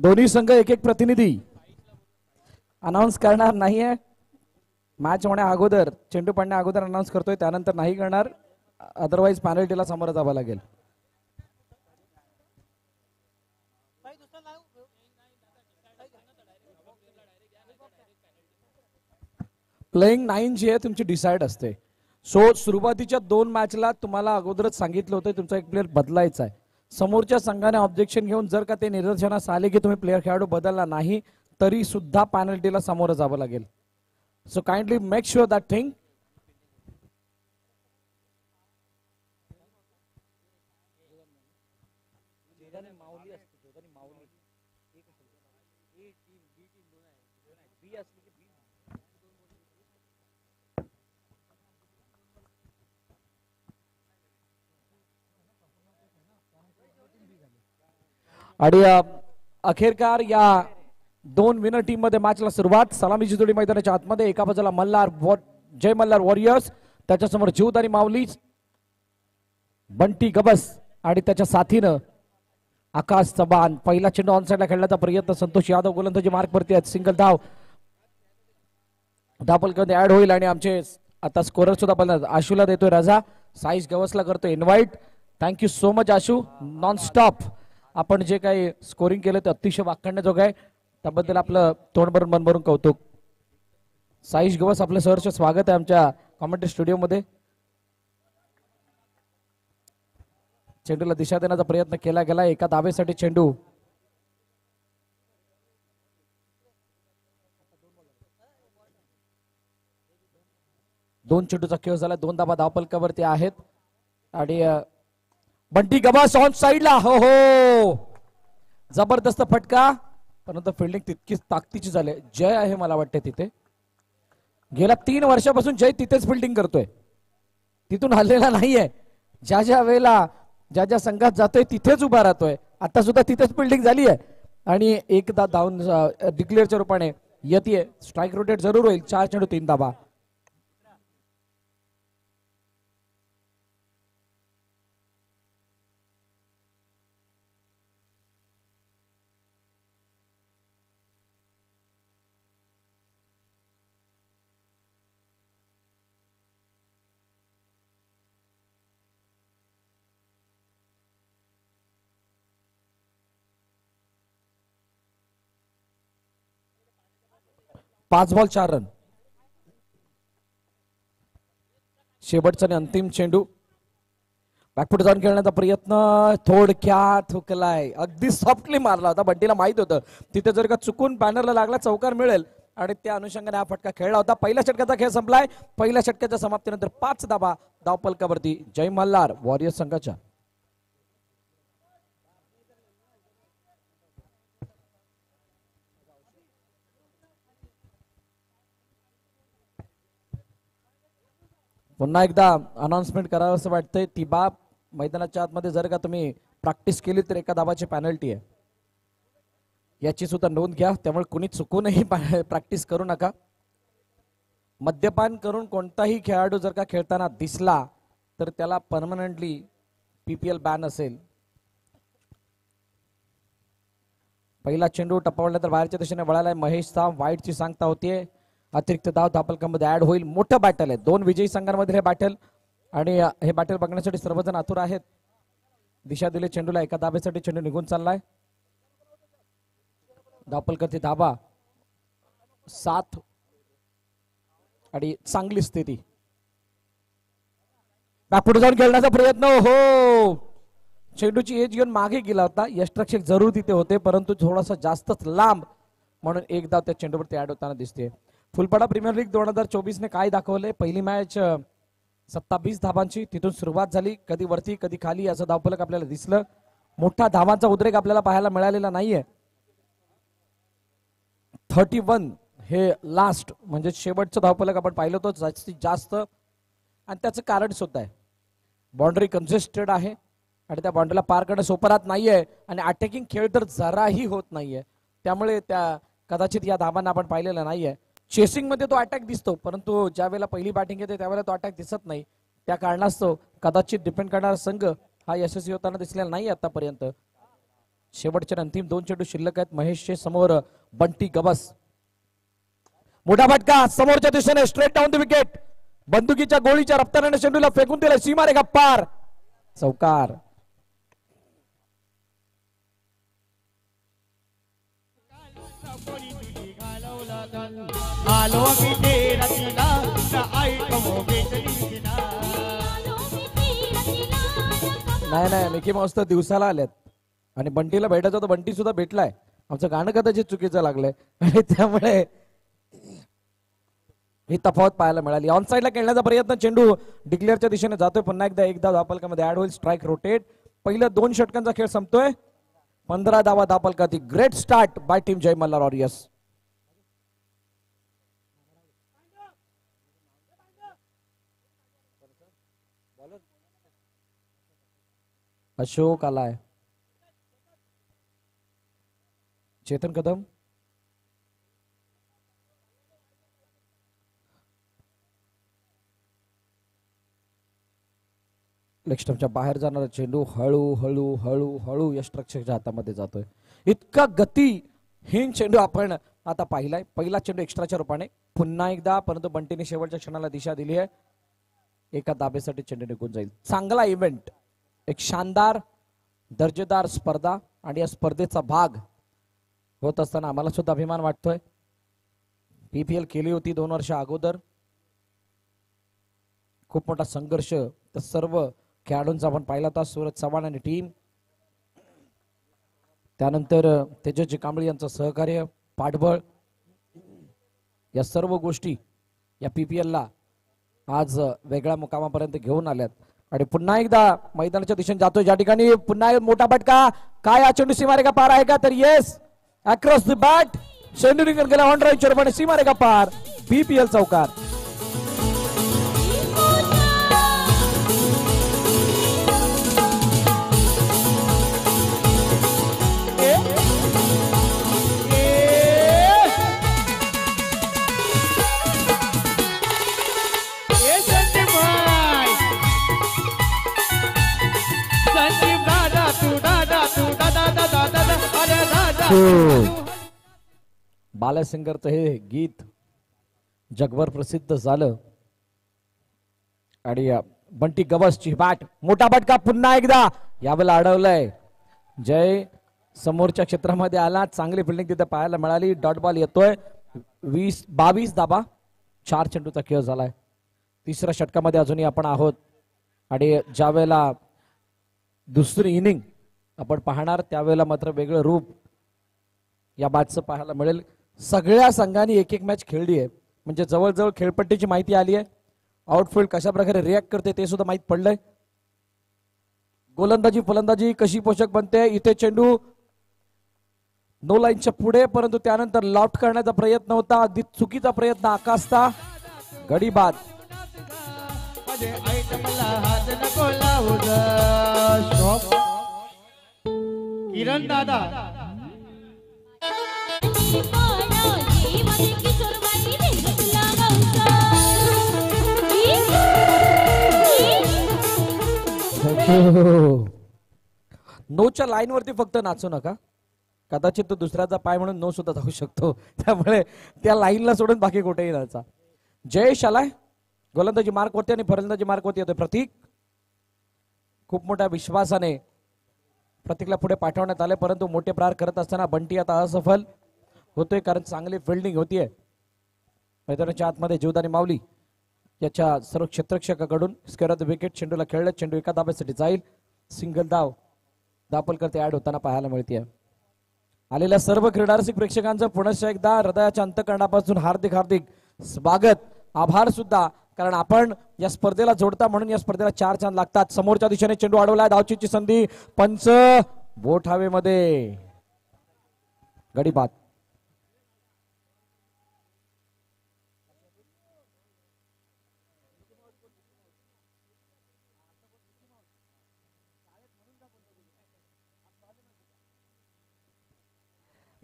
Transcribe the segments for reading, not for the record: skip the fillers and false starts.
दोन्ही संघ एक एक प्रतिनिधी अनाउन्स करणार नाहीये. मॅच होण्या अगोदर, चेंडू पडण्या अगोदर अनाउन्स करतोय, त्यानंतर नाही करणार, अदरवाइज पेनल्टीला सामोरं जावं लागेल. प्लेइंग 9 जी आहे तुमची डिसाइड असते. सो सुरुवातीच्या 2 मॅचला तुम्हाला अगोदरच सांगितलं होतं तुमचा एक प्लेअर बदलायचा आहे. समोरच्या संघाने ऑब्जेक्शन घेऊन जर का ते निदर्शनास आले की तुम्ही प्लेअर खेळाडू बदलला नाही तरी सुद्धा पेनल्टीला सामोरं जावं लागेल. So kindly make sure that thing. आणि अखेरकार या 2 विनर टीम मध्ये मॅचला सुरुवात. सलामीची जोडी मैदानाच्या आतमध्ये, एका बाजूला मल्हार जय मल्हार वॉरियर्स, त्याच्यासमोर ज्यूत आणि माऊली, बंटी गबस आणि त्याच्या साथीनं आकाश चव्हाण. पहिला चेंडू ऑन साइडला खेळण्याचा प्रयत्न, संतोष यादव गोलंदाजी मार्क वरती आहेत, सिंगल धाव धापलमध्ये ऍड होईल. आणि आमचे आता स्कोरर सुद्धा बदलणार. आशूला देतोय रजा, साईश गवसला करतोय invite. Thank you so much Ashu, non stop आपण जे काही स्कोरिंग केलं ते अतिशय वाखाणण्याजोगं आहे, त्याबद्दल आपलं तोंड भरून मन भरून कौतुक. साईश गवस आपलं सहर्ष स्वागत आहे आमच्या कॉमेंट्री स्टुडिओमध्ये. चेंडूला दिशा देण्याचा प्रयत्न केला गेला, एका धावेसाठी चेंडू. दोन चेंडूचा खेळ झाला, 2 धावा धावपलकावरती आहेत. आणि बंटी गबास ऑन साइडला, हो हो जबरदस्त फटका, परंतु फिल्डिंग तितकीच ताकदीची झाली. जय आहे मला वाटते तिथे, गेल्या 3 वर्षापासून जय तिथेच फिल्डिंग करतोय, तिथून हल्लेला नाहीये. ज्या ज्या वेळेला ज्या ज्या संघात जातोय तिथेच उभा राहतोय. आता सुद्धा तिथेच फिल्डिंग झाली आहे आणि एकदा धावून डिक्लेअरच्या रूपाने येते. स्ट्राईक रोटेट जरूर होईल. 4 चेंडू 3 धावा. पाच बॉल 4 रन. शेवटचा आणि अंतिम चेंडू. बॅकफुट जाऊन खेळण्याचा प्रयत्न थोडक्यात हुकलाय. अगदी सॉफ्टली मारला होता, बंटीला माहित होतं तिथे जर का चुकून बॅनरला लागला चौकार मिळेल आणि त्या अनुषंगाने हा फटका खेळला होता. पहिल्या षटकाचा खेळ संपलाय. पहिल्या षटकाच्या समाप्तीनंतर 5 धावा धावपलकावरती जय मल्हार वॉरियर्स संघाच्या. पुन्हा एकदा अनाउन्समेंट करावं असं वाटतंय. ती बाब मैदानाच्या आतमध्ये जर का तुम्ही प्रॅक्टिस केली तर एका धावाची पेनल्टी आहे, याची सुद्धा नोंद घ्या. त्यामुळे कुणी चुकूनही प्रॅक्टिस करू नका. मद्यपान करून कोणताही खेळाडू जर का खेळताना दिसला तर त्याला परमनंटली PPL बॅन असेल. पहिला चेंडू टप्पावल्यानंतर बाहेरच्या दिशेने वळालाय महेशचा. वाईटची सांगता होतीये. अतिरिक्त धाव धापलकामध्ये ऍड होईल. मोठं बॅटल आहे, 2 विजयी संघांमध्ये हे बॅटल, आणि हे बॅटल बघण्यासाठी सर्वजण आतुर आहेत. दिशा दिले चेंडूला, एका धावेसाठी चेंडू निघून चाललाय. धापलकरची धाबा 7 आणि चांगली स्थिती. बॅकफुट जाऊन खेळण्याचा प्रयत्न, हो चेंडूची एज घेऊन मागे गेला होता. यष्टरक्षक जरूर तिथे होते परंतु थोडासा जास्तच लांब, म्हणून एक धाव त्या चेंडूवरती ऍड होताना दिसते. फुलपाडा प्रीमियर लीग 2024 ने काय दाखवले. पहिली मॅच 27 धावांची, तिथून सुरुवात झाली. कधी वरती कधी खाली असं धावफलक आपल्याला दिसलं. मोठा धावांचा उद्रेक आपल्याला पाहायला मिळालेला नाहीये. 31 हे लास्ट म्हणजे शेवटचं धावफलक आपण पाहिलं होतं जास्तीत जास्त, आणि त्याचं कारण सुद्धा आहे. बाउंड्री कंजेस्टेड आहे आणि त्या बाउंड्रीला पार करणं सोपं राहत नाहीये आणि अटॅकिंग खेळ तर जराही होत नाहीये. त्यामुळे त्या कदाचित या धावांना आपण पाहिलेलं नाहीये. चेसिंग मध्ये तो अटॅक दिसतो परंतु ज्या वेळेला पहिली बॅटिंग येते त्यावेळेला तो अटॅक दिसत नाही. त्या कारणास्तव कदाचित डिपेंड करणारा संघ हा यशस्वी होताना दिसलेला नाही आतापर्यंत. शेवटच्या अंतिम 2 चेंडू शिल्लक आहेत. महेशचे समोर बंटी गबस. मोठा फटका समोरच्या दिशेने स्ट्रेट डाऊन द विकेट. बंदुकीच्या गोळीच्या रफ्ताराने चेंडूला फेकून दिला सीमारेखा पार. चौकार. नाही मिकी माऊस तर दिवसाला आल्यात आणि बंटीला भेटायचं होतं. बंटी सुद्धा भेटलाय. आमचं गाणं कदाचित चुकीचं लागलंय आणि त्यामुळे ही तफावत पाहायला मिळाली. ऑन साइडला खेळण्याचा प्रयत्न. चेंडू डिक्लेअरच्या दिशेने जातोय. पुन्हा एकदा धावफलकामध्ये ऍड होईल. Strike rotate. पहिल्या 2 षटकांचा खेळ संपतोय. 15 धावा धावफलकात. Great start by team Jai Malhar Warriors. Ashok आलाय. चेतन कदम. लेग स्टंपच्या बाहेर जाणारा चेंडू हळू यष्टरक्षकच्या हातामध्ये जातोय. इतका गतीहीन चेंडू आपण आता पाहिलाय. पहिला चेंडू एक्स्ट्राच्या रूपाने पुन्हा एकदा, परंतु बंटीने शेवटच्या क्षणाला दिशा दिली आहे. एका दाबेसाठी चेंडू निघून जाईल. चांगला इव्हेंट, एक शानदार दर्जेदार स्पर्धा आणि या स्पर्धेचा भाग होत असताना आम्हाला सुद्धा अभिमान वाटतोय. PPL केली होती 2 वर्ष अगोदर. खूप मोठा संघर्ष तर सर्व खेळाडूंचा आपण पाहिला होता. सूरज चव्हाण आणि टीम, त्यानंतर तेजस्वी कांबळे यांचं सहकार्य, पाठबळ, या सर्व गोष्टी या PPL ला आज वेगळ्या मुकामापर्यंत घेऊन आल्यात. आणि पुन्हा एकदा मैदानाच्या दिशेने जातोय. ज्या ठिकाणी पुन्हा एक मोठा फटका. काय हा चेंडू सीमारेखा पार आहे का? तर येस, अक्रॉस द बॅट चेंडू निघून गेला. ऑन ड्राईव्हच्या रूपाने सीमारेखा पार. PPL चौकार. बालासिंगरचं हे गीत जगभर प्रसिद्ध झालं. आणि बंटी गबसची बॅट. मोठा फटका पुन्हा एकदा. यावेळेला अडवलंय. जय समोरच्या क्षेत्रामध्ये आला. चांगली फिल्डिंग तिथे पाहायला मिळाली. डॉट बॉल येतोय. 22 धाबा. 4 चेंडूचा खेळ झालाय. 3ऱ्या षटकामध्ये अजूनही आपण आहोत. आणि ज्या वेळेला दुसरी इनिंग आपण पाहणार त्यावेळेला मात्र वेगळं रूप या मॅचचं पाहायला मिळेल. सगळ्या संघांनी एक मॅच खेळली आहे. म्हणजे जवळजवळ खेळपट्टीची माहिती आली आहे. आउटफील्ड कशा प्रकारे रिॲक्ट करते ते सुद्धा माहित पडलंय. गोलंदाजी फलंदाजी कशी पोषक बनते. इथे चेंडू नो लाईनच्या पुढे, परंतु त्यानंतर लॉफ्ट करण्याचा प्रयत्न होता. अगदी चुकीचा प्रयत्न. आकाशचा गडी बाद. किरण दादा नोच्या लाईन वरती फक्त नाचू नका. कदाचित तो दुसऱ्याचा पाय म्हणून नो सुद्धा जाऊ शकतो. त्यामुळे त्या लाईनला सोडून बाकी कुठेही जायचा. जयेश आलाय. गोलंदाजी मार्क वरती आणि फलंदाजी मार्क वरती येतोय प्रतीक. खूप मोठ्या विश्वासाने प्रतीकला पुढे पाठवण्यात आले, परंतु मोठे प्रहार करत असताना बंटी आता असफल होतोय. कारण चांगली फिल्डिंग होतीये. मैदानाच्या आतमध्ये जीवदानी माऊली याच्या सर्व क्षेत्ररक्षकाकडून स्क्वेअर ऑफ द विकेट. चेंडूला खेळलं. चेंडू एका दाब्यासाठी जाईल. सिंगल धाव दापलकर ऍड होताना पाहायला मिळते. आलेल्या सर्व क्रीडारसिक प्रेक्षकांचं पुनश्च एकदा हृदयाच्या अंतकरणापासून हार्दिक हार्दिक स्वागत, आभार सुद्धा. कारण आपण या स्पर्धेला जोडता म्हणून या स्पर्धेला 4 चांद लागतात. समोरच्या दिशेने चेंडू अडवलाय. धावचीची संधी. पंच बोट हवेमध्ये. गडी बाद.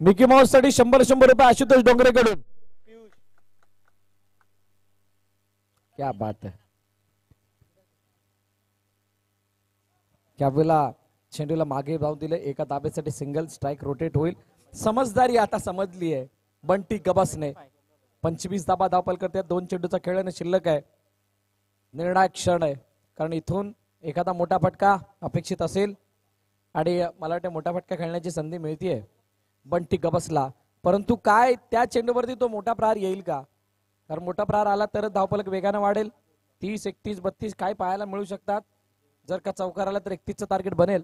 मिकी माऊस साठी 100 रुपये आशुतोष डोंगरेकडून. क्या बात है. त्यावेळेला चेंडूला मागे जाऊन दिले, एका दाबेसाठी सिंगल स्ट्राइक रोटेट होईल. समजदारी आता समजली आहे बंटी गबासने. 25 धाबा धावपल करते. 2 चेंडूचा खेळ आणि शिल्लक आहे. निर्णायक क्षण आहे, कारण इथून एखादा मोठा फटका अपेक्षित असेल आणि मला वाटतं मोठा फटका खेळण्याची संधी मिळतीये बंटी गबसला. परंतु काय त्या चेंडूवरती तो मोठा प्रहार येईल का? कारण मोठा प्रहार आला तरच धावफलक वेगानं वाढेल. 30, 31, 32 काय पाहायला मिळू शकतात. जर का चौकार आला तर 31चं टार्गेट बनेल.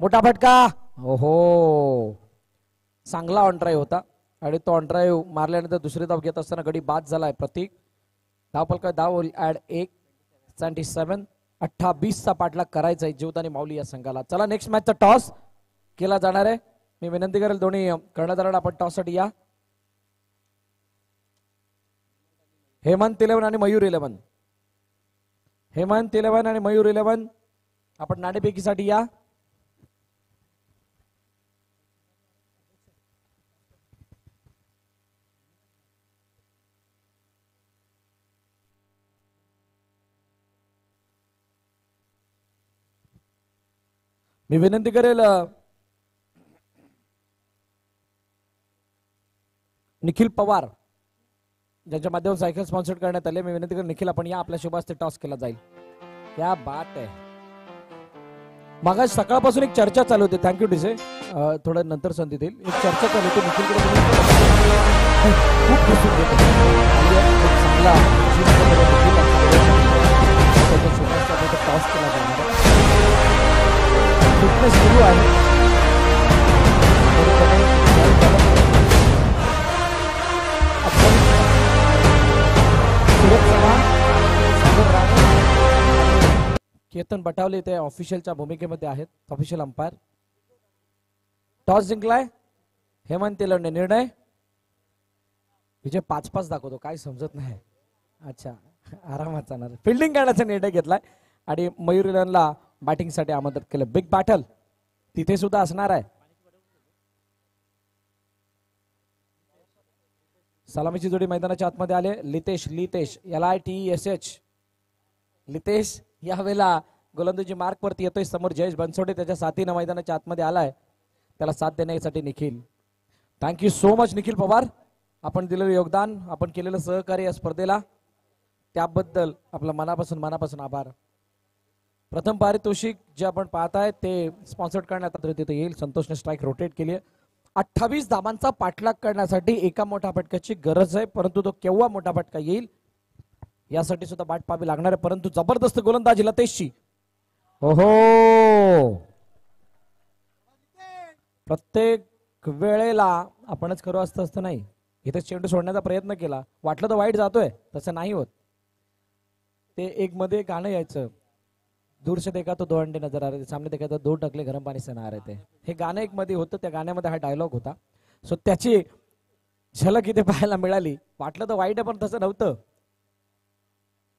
मोठा फटका, ओहो, चांगला ऑन ड्राईव्ह होता आणि तो ऑन ड्राईव्ह मारल्यानंतर दुसरी धाव घेत असताना गडी बाद झालाय प्रतीक. धावफलक धाव ऍड 1 28चा पाठलाग करायचा आहे जीवदानी माऊली या संघाला. चला नेक्स्ट मॅचचा टॉस केला जाणार आहे. मी विनंती करेल दोन्ही कर्णधारांना आपण टॉस साठी या. हेमंत 11 आणि मयूर 11. हेमंत 11 आणि मयूर 11 आपण नाणेफेकीसाठी या. मी विनंती करेल निखिल पवार ज्यांच्या माध्यमातून सायकल स्पॉन्सर करण्यात आले. मी विनंती करेल निखिल आपण या, आपल्या शुभास्ते टॉस केला जाईल. क्या बात आहे. मागा सकाळपासून एक चर्चा चालू होती. थँक्यू डिसे, थोडं नंतर संधी देईल. एक चर्चा चालू होती निखिलकडे खूप दिसून येते. चांगला टॉस केला जाणार. फिटनेस सुरू आहे. केतन बटावले ते ऑफिशियलच्या भूमिकेमध्ये आहेत, ऑफिशियल अंपायर. टॉस जिंकलाय हेमंत तेलंडे. निर्णय विजय 5-5 दाखवतो, काय समजत नाही. अच्छा, आरामात जाणार. फिल्डिंग करण्याचा निर्णय घेतलाय आणि मयूर 11ला बॅटिंग साठी आमंत्रित केलं. बिग बॅटल तिथे सुद्धा असणार आहे. सलामीची जोडी मैदानाच्या आतमध्ये आले. लितेश LITESH लितेश यावेळेला गोलंदाजी मार्क वरती येतोय. समोर जयेश बनसोडे त्याच्या साथीनं मैदानाच्या आतमध्ये आलाय. त्याला साथ देण्यासाठी Nikhil. Thank you so much Nikhil Pawar. आपण दिलेलं योगदान, आपण केलेलं सहकार्य या स्पर्धेला, त्याबद्दल आपला मनापासून आभार. प्रथम पारितोषिक जे आपण पाहताय ते स्पॉन्सर्ड करण्यात तिथे येईल. संतोषने स्ट्राईक रोटेट केली आहे. 28 धाबांचा पाठलाग करण्यासाठी एका मोठ्या फटक्याची गरज आहे, परंतु तो केव्हा मोठा फटका येईल यासाठी सुद्धा वाट पाहावी लागणार आहे. परंतु जबरदस्त गोलंदाजी लतेशची. ओहो, प्रत्येक वेळेला आपणच खरं असतं नाही. इथे चेंडू सोडण्याचा प्रयत्न केला, वाटलं तर वाईट जातोय, तसं नाही होत. ते एक मध्ये गाणं यायचं, दूर से देखा तो 2 अंडे नजर आ रहे थे, सामने देखा तो 2 टकले गरम पाणी से नहा रहे थे. हे गाणं एक मध्ये होतं, त्या गाण्यामध्ये हा डायलॉग होता. सो त्याची झलक इथे पाहायला मिळाली. वाटलं तर वाईट आहे पण तसं नव्हतं.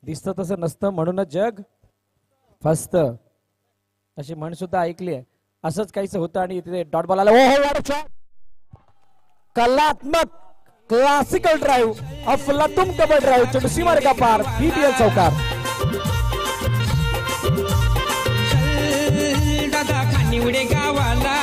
दिसतं तसं नसतं, म्हणूनच जग फसतं, अशी म्हण सुद्धा ऐकली आहे. असंच काहीच होतं आणि तिथे डॉट बॉल आला. ओहो, कलात्मक क्लासिकल ड्राईव्ह, अफलातून कबर ड्राईव्ह, चेंडू सीमारेखा पार, PPL चौकार. दादा खानिवडे गावाला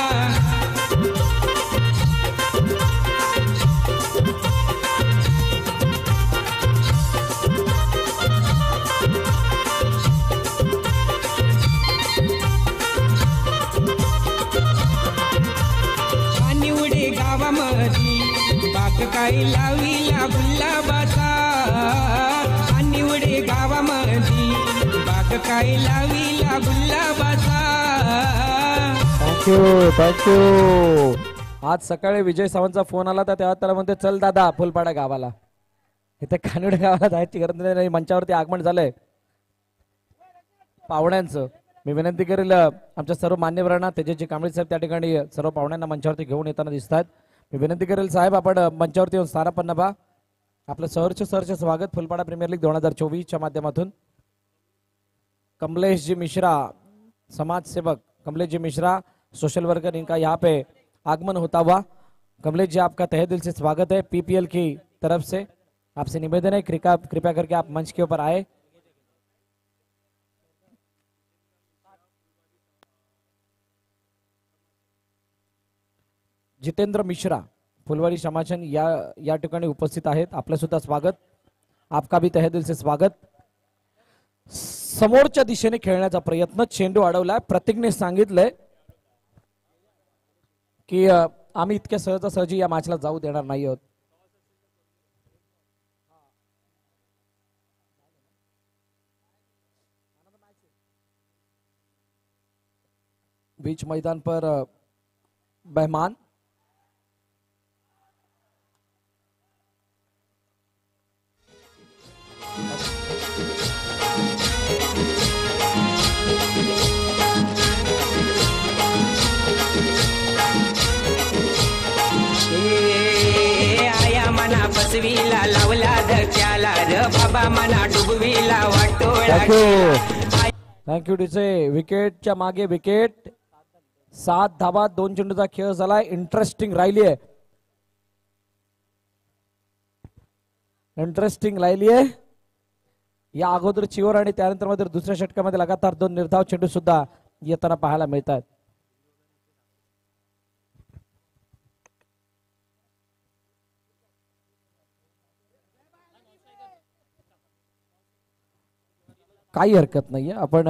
खानिवडे गावामधी बाग काय लाविला गुलाबाचा. खानिवडे गावामधी बाग काय लाविला गुलाबाचा. थँक्यू. आज सकाळी विजय सावंतचा फोन आला तर तेव्हा त्याला म्हणते चल दादा फुलपाडा गावाला. इथे खानिवडे गावाला जायची गरज नाही. मंचावरती आगमन झालंय पाहुण्यांचं. मी विनंती करेल आमच्या सर्व मान्यवरांना, तेजस्वी कांबळे साहेब त्या ठिकाणी सर्व पाहुण्यांना मंचावरती घेऊन येताना दिसत आहेत. मी विनंती करेल साहेब आपण मंचावरती येऊन स्थानापन्न व्हा. आपलं सहर्ष स्वागत फुलपाडा प्रीमियर लीग 2024च्या माध्यमातून. कमलेश जी मिश्रा, समाजसेवक कमलेश जी मिश्रा, सोशल वर्कर, इनका यहाँ पे आगमन होता हुआ. कमलेश जी आपका तहे दिल से स्वागत है PPL की तरफ से. आपसे निवेदन है कृपया करके आप मंच के ऊपर आए. जितेंद्र मिश्रा फुलवारी समाजन या ठिकाणी उपस्थित आहेत. आपलं सुद्धा स्वागत. आपका भी तहे दिल से स्वागत. समोरच्या दिशेने खेळण्याचा प्रयत्न, चेंडू अडवलाय. प्रतीकने सांगितलंय की आम्ही इतक्या सहजासहजी या मॅचला जाऊ देणार नाही आहोत. बीच मैदान पर बेहमान आया मना बसवीला लावला धक्याला र बाबा मना डुबवीला वाटोळा. Thank you DJ. विकेटच्या मागे विकेट. 7 धावा, 2 चेंडूचा खेळ झालाय. इंटरेस्टिंग राहिली आहे. या अगोदर चिवर आणि त्यानंतर मध्ये दुसऱ्या षटकामध्ये लगातार 2 निर्धाव चेंडू सुद्धा येताना पाहायला मिळतात. काही हरकत नाहीये. आपण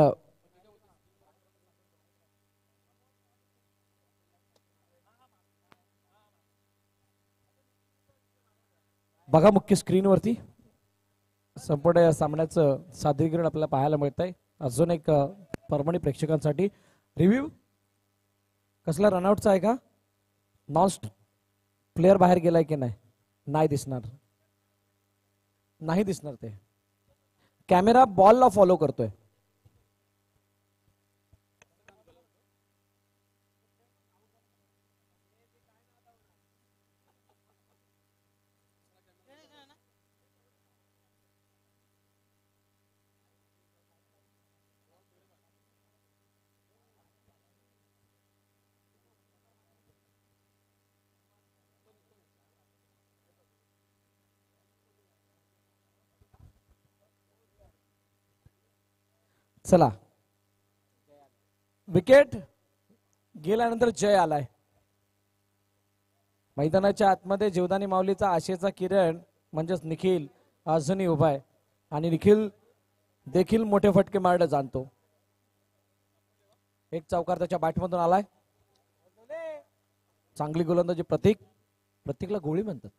बघा मुख्य स्क्रीनवरती संपूर्ण या सामन्याचं सादरीकरण आपल्याला पाहायला मिळत आहे. अजून एक परभणी प्रेक्षकांसाठी रिव्ह्यू. कसला रनआउटचा आहे का? नॉन प्लेअर बाहेर गेलाय की नाही? नाही दिसणार ते. कॅमेरा बॉलला फॉलो करतोय. चला, विकेट गेल्यानंतर जय आलाय. मैदानाच्या आतमध्ये जीवदानी माऊलीचा आशेचा किरण म्हणजेच निखिल अजूनही उभा आहे आणि निखिल देखील मोठे फटके मारणे जाणतो. एक चौकार त्याच्या बॅटमधून आलाय. चांगली गोलंदाजी प्रतीकला गोळी म्हणतात.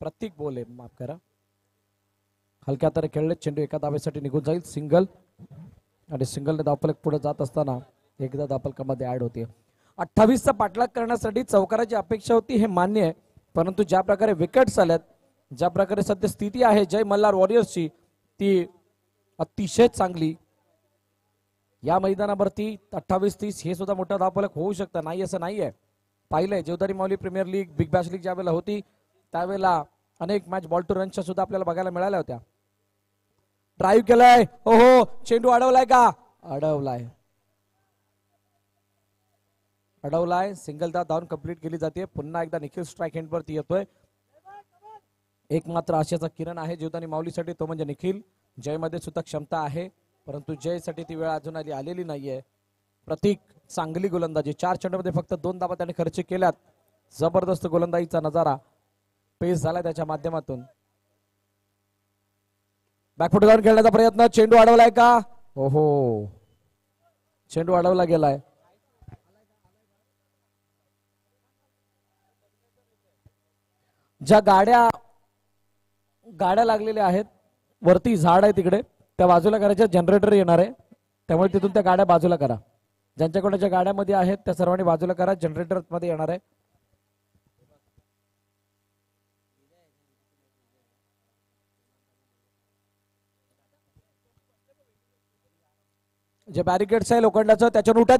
प्रतीक बोले माफ करा. हलक्या हाताने खेळले. चेंडू एका धावेसाठी निघून जाईल. सिंगल आणि सिंगलने धावफलक पुढे जात असताना एकदा धावफलकामध्ये ऍड होते. 28चा पाठलाग करण्यासाठी चौकाराची अपेक्षा होती हे मान्य आहे, परंतु ज्या प्रकारे विकेट्स आल्यात, ज्या प्रकारे सध्या स्थिती आहे जय मल्हार वॉरियर्सची ती अतिशय चांगली. या मैदानावरती 28-30 हे सुद्धा मोठा धावफलक होऊ शकतं. नाही असं नाहीये. पाहिलंय Jivdani Mauli Premier League, Big Bash League ज्या वेळेला होती त्यावेळेला अनेक मॅच बॉल टू रनच्या सुद्धा आपल्याला बघायला मिळाल्या होत्या. ड्राईव्ह केलाय. हो, चेंडू अडवलाय का? अडवलाय. सिंगल धाव कंप्लीट केली जाते. पुन्हा एकदा निखिल स्ट्राईक हँड वरती येतोय. एक मात्र आशेचा किरण आहे जीवदानी माऊलीसाठी, तो म्हणजे निखिल. जयमध्ये सुद्धा क्षमता आहे, परंतु जयसाठी ती वेळ अजून आलेली नाहीये. प्रतीक चांगली गोलंदाजी. 4 चेंडूमध्ये फक्त 2 धावा त्याने खर्च केल्यात. जबरदस्त गोलंदाजीचा नजारा पेस झाला त्याच्या माध्यमातून. बॅकफुट जाऊन खेळण्याचा प्रयत्न. चेंडू अडवलाय का? हो, चेंडू अडवला गेलाय. ज्या गाड्या लागलेल्या आहेत वरती, झाड आहे तिकडे, त्या बाजूला करायच्या. जनरेटर येणार आहे, त्यामुळे तिथून त्या गाड्या बाजूला करा. ज्यांच्याकडे ज्या गाड्यामध्ये आहेत त्या सर्वांनी बाजूला करा. जनरेटर मध्ये येणार आहे. जे बॅरिकेड्स आहे लोखंडाचं त्याच्यावर उठा.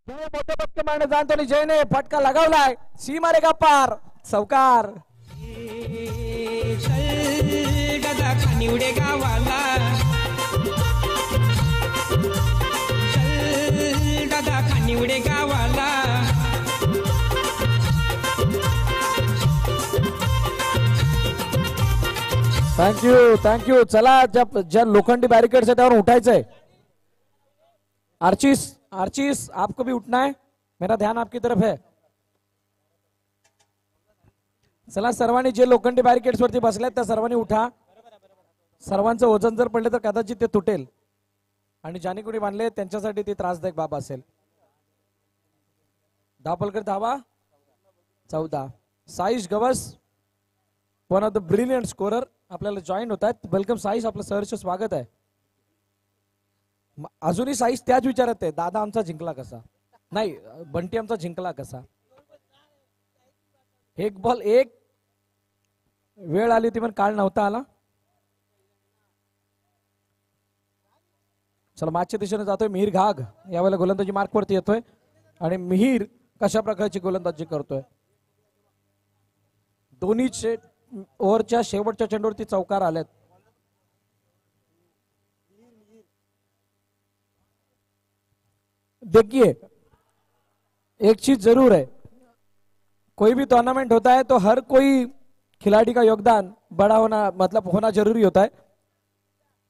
मोठे पटके मारणे जाणतो आणि जयने फटका लगावलाय. सी मारेगा पार. चौकार. दादा खानी उडे गावाला. दादा खानी उडे गावाला. थँक्यू. चला, ज्या लोखंडी बॅरिकेड्स आहे त्यावर उठायचंय. आर्चिस आर्चिस आपको भी उठना है, मेरा ध्यान आपकी तरफ है. चला सर्वांनी जे लोखंडी बॅरिकेड्स वरती बसल्यात त्या सर्वांनी उठा. सर्वांचं वजन जर पडले तर कदाचित ते तुटेल आणि ज्याने कोणी बांधले त्यांच्यासाठी ती त्रासदायक बाब असेल. धापलकर धावा 14. Saish Gawas one of the brilliant scorer आपल्याला जॉईन होत आहेत. वेलकम साईश, आपलं सहर्ष स्वागत आहे. अजूनही साईश त्याच विचारत आहे, दादा आमचा जिंकला कसा, नाही बंटी आमचा जिंकला कसा. एक बॉल एक वेळ आली होती पण काळ नव्हता आला. चला मॅचच्या दिशेने जातोय मिहीर घाग, यावेळेला गोलंदाजी मार्क वरती येतोय आणि मिहीर कशा प्रकारची गोलंदाजी करतोय. दोन्ही ओव्हरच्या शेवटच्या चेंडूवरती चौकार आलेत. देखिए एक चीज जरूर है, कोई भी टूर्नामेंट होता है तो हर कोई खिलाड़ी का योगदान बड़ा होना मतलब होना जरूरी होता है.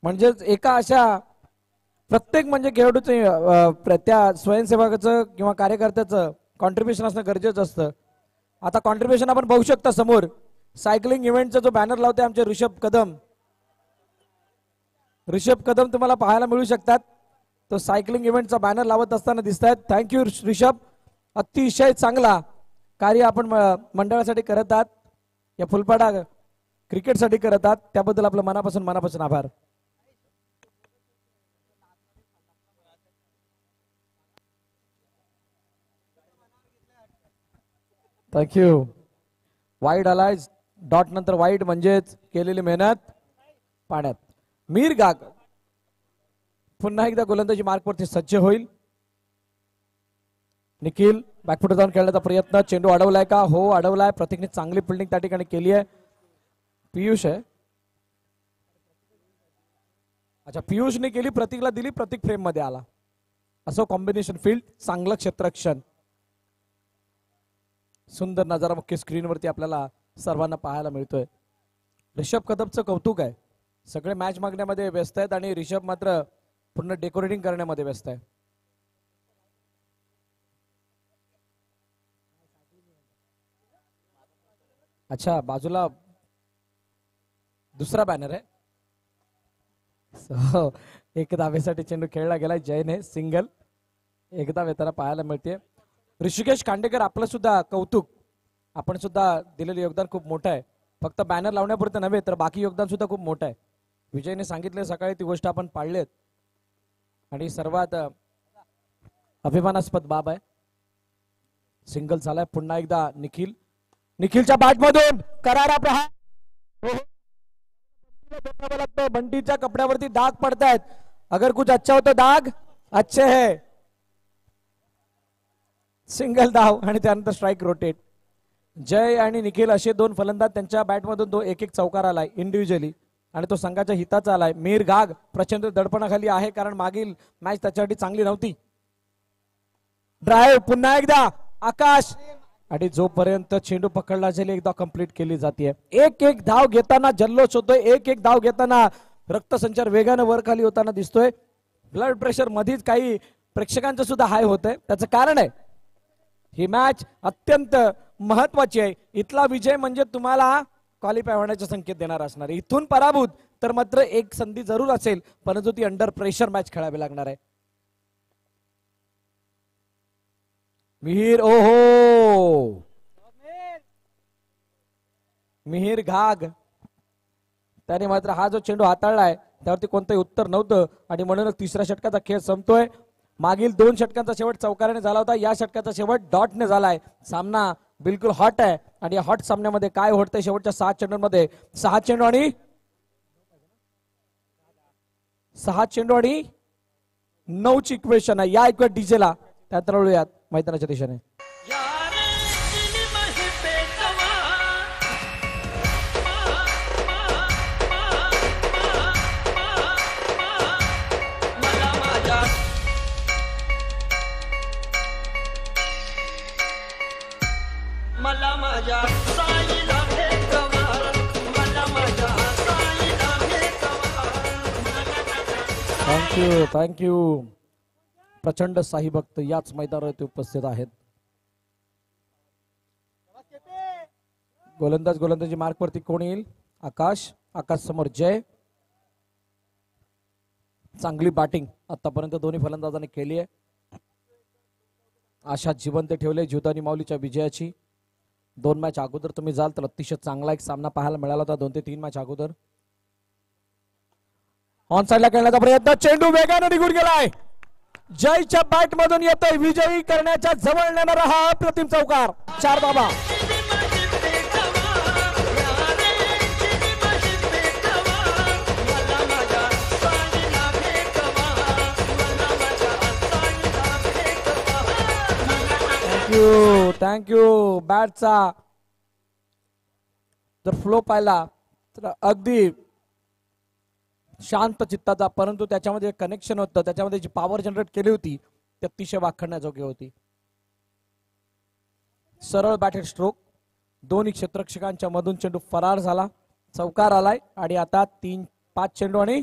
म्हणजे एका अशा प्रत्येक म्हणजे खेळाडूचं त्या स्वयंसेवकाचं किंवा कार्यकर्त्याचं कॉन्ट्रीब्युशन असणं गरजेचं असतं. आता कॉन्ट्रीब्युशन आपण बघू शकता समोर सायकलिंग इव्हेंटचा जो बॅनर लावते आमचे ऋषभ कदम तुम्हाला पाहायला मिळू शकतात. तो सायकलिंग इव्हेंटचा बॅनर लावत असताना दिसत आहेत. थँक्यू ऋषभ, अतिशय चांगला कार्य आपण मंडळासाठी करत आहात, या फुलपाडा क्रिकेटसाठी करत आहात, त्याबद्दल आपलं मनापासून आभार. थँक्यू. वाईड आलाय, डॉट नंतर वाईड म्हणजेच केलेली मेहनत पाण्यात. मीर गाग पुन्हा एकदा गोलंदाजी मार्क वरती सज्ज होईल. निखिल बॅकफुट जाऊन खेळण्याचा प्रयत्न, चेंडू अडवलाय का, हो अडवलाय. प्रतीकने चांगली फिल्डिंग त्या ठिकाणी केली आहे. पियुष आहे, अच्छा पियुषने केली, प्रतीकला दिली, प्रतीक फ्रेम मध्ये आला. असं कॉम्बिनेशन फील्ड, चांगलं क्षेत्ररक्षण, सुंदर नजारा मुख्य स्क्रीनवरती आपल्याला सर्वांना पाहायला मिळतोय. ऋषभ कदमचं कौतुक आहे. सगळे मॅच मागण्यामध्ये व्यस्त आहेत आणि ऋषभ मात्र पूर्ण डेकोरेटिंग करण्यामध्ये व्यस्त आहे. अच्छा बाजूला दुसरा बॅनर आहे. एक धावेसाठी चेंडू खेळला गेलाय. जयने सिंगल एक धाव येताना पाहायला मिळते. ऋषिकेश खांडेकर आपलं सुद्धा कौतुक, आपण सुद्धा दिलेलं योगदान खूप मोठं आहे. फक्त बॅनर लावण्यापुरतं नव्हे तर बाकी योगदान सुद्धा खूप मोठं आहे. विजयने सांगितले सकाळी ती गोष्ट आपण पाळलेत आणि सर्वात अभिमानास्पद बाब आहे. सिंगल झालाय. पुन्हा एकदा निखिलच्या बॅट मधून करारा प्रहार. बंटीच्या कपड्यावरती डाग पडतायत. अगर कुछ अच्छा हो तो दाग अच्छे है. सिंगल धाव आणि त्यानंतर स्ट्राइक रोटेट. जय आणि निखिल असे दोन फलंदाज, त्यांच्या बॅटमधून एक एक चौकार आलाय इंडिव्हिज्युअली आणि तो संघाच्या हिताचा आलाय. मीर घाग प्रचंड दडपणाखाली आहे कारण मागील मॅच त्याच्यासाठी चांगली नव्हती. ड्राईव्ह पुन्हा एकदा आकाश आणि जोपर्यंत चेंडू पकडला जाईल एकदा कंप्लीट केली जाते. एक एक धाव घेताना जल्लोष होतोय, एक एक धाव घेताना रक्तसंचार वेगानं वर खाली होताना दिसतोय. ब्लड प्रेशर मध्येच काही प्रेक्षकांचं सुद्धा हाय होतंय. त्याचं कारण आहे ही मॅच अत्यंत महत्वाची आहे. इथला विजय म्हणजे तुम्हाला क्वालिफाय होण्याचे संकेत देणार असणार आहे. इथून पराभूत तर मात्र एक संधी जरूर असेल, परंतु ती अंडर प्रेशर मॅच खेळावी लागणार आहे. मिहीर ओहो मिहीर घाग त्याने मात्र हा जो चेंडू हाताळलाय त्यावरती कोणतंही उत्तर नव्हतं आणि म्हणूनच तिसऱ्या षटकाचा खेळ संपतोय. मागील 2 षटकांचा शेवट चौकाराने झाला होता, या षटकाचा शेवट डॉटने झालाय. सामना बिलकुल हॉट आहे आणि या हॉट सामन्यामध्ये काय होतंय शेवटच्या 6 चेंडूंमध्ये 6 चेंडू आणि 9ची इक्वेशन आहे. या इक्वेट डीजेला त्यात रळूयात मैदानाच्या दिशेने. थँक्यू. प्रचंड साई भक्त याच मैदानावरती उपस्थित आहेत. गोलंदाजी मार्क वरती कोण येईल? आकाश समोर जय. चांगली बॅटिंग आतापर्यंत दोन्ही फलंदाजांनी केली आहे. आशा जिवंत ठेवले जीवदानी माऊलीच्या विजयाची. 2 मॅच अगोदर तुम्ही जाल तर अतिशय चांगला एक सामना पाहायला मिळाला होता 2 ते 3 मॅच अगोदर. ऑन साइडला खेळण्याचा प्रयत्न, चेंडू वेगाने निघून गेलाय. जयच्या बॅट मधून येतोय, विजयी करण्याच्या जवळ नेणारा हा अप्रतिम चौकार. 4 धावा. थँक्यू. बॅटचा जर फ्लो पाहिला तर अगदी शांत चित्ताचा, परंतु त्याच्यामध्ये कनेक्शन होतं, त्याच्यामध्ये जी पॉवर जनरेट केली होती ती अतिशय वाखाणण्याजोगी होती. सरळ बॅटेड स्ट्रोक, दोन्ही क्षेत्ररक्षकांच्या मधून चेंडू फरार झाला, चौकार आलाय आणि आता 5 चेंडू आणि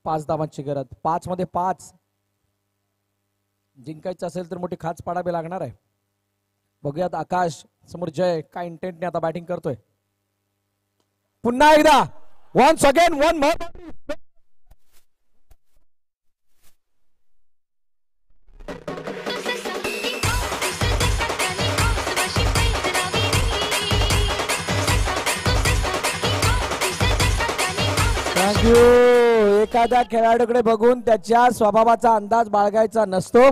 5 धावांची गरज. 5 मध्ये 5 जिंकायचं असेल तर मोठी खाच पाडावी लागणार आहे. बघूयात आकाश समोर जय काय इंटेंटने आता बॅटिंग करतोय. पुन्हा एकदा once again one more. Thank you. एखाद्या खेळाडूकडे बघून त्याच्या स्वभावाचा अंदाज बाळगायचा नसतो,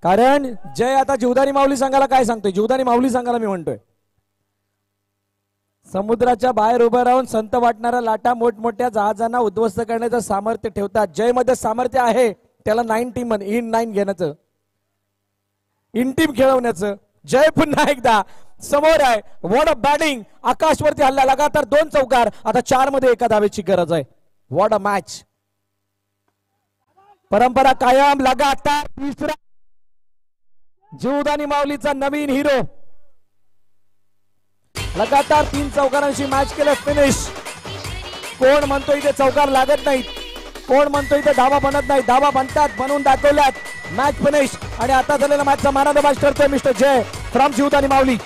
कारण जय आता जीवदानी माऊली संघाला काय सांगतोय? जीवदानी माऊली संघाला मी म्हणतोय, समुद्राच्या बाहेर उभं राहून संत वाटणाऱ्या लाटा मोठमोठ्या जहाजांना उद्ध्वस्त करण्याचं सामर्थ्य ठेवतात. जय मध्ये सामर्थ्य आहे, त्याला 9 टीम इन 9 घेण्याचं, इन टीम खेळवण्याचं. जय पुन्हा एकदा समोर आहे. What a batting. आकाशवरती हल्ला, लगातार 2 चौकार. आता 4 मध्ये 1 धावेची गरज आहे. What a match. परंपरा कायम. लगातार 3रा जीवदानी माऊलीचा नवीन हिरो. लगातार 3 चौकारांशी मॅच केलं. फिनिश. कोण म्हणतो इथे चौकार लागत नाहीत, कोण म्हणतो इथे धावा बनत नाही? धावा बनतात, बनवून दाखवल्यात. Match finish. आणि आता झालेला मॅचचा मॅन ऑफ द मॅच ठरतोय mister Jay from Jivdani Mauli.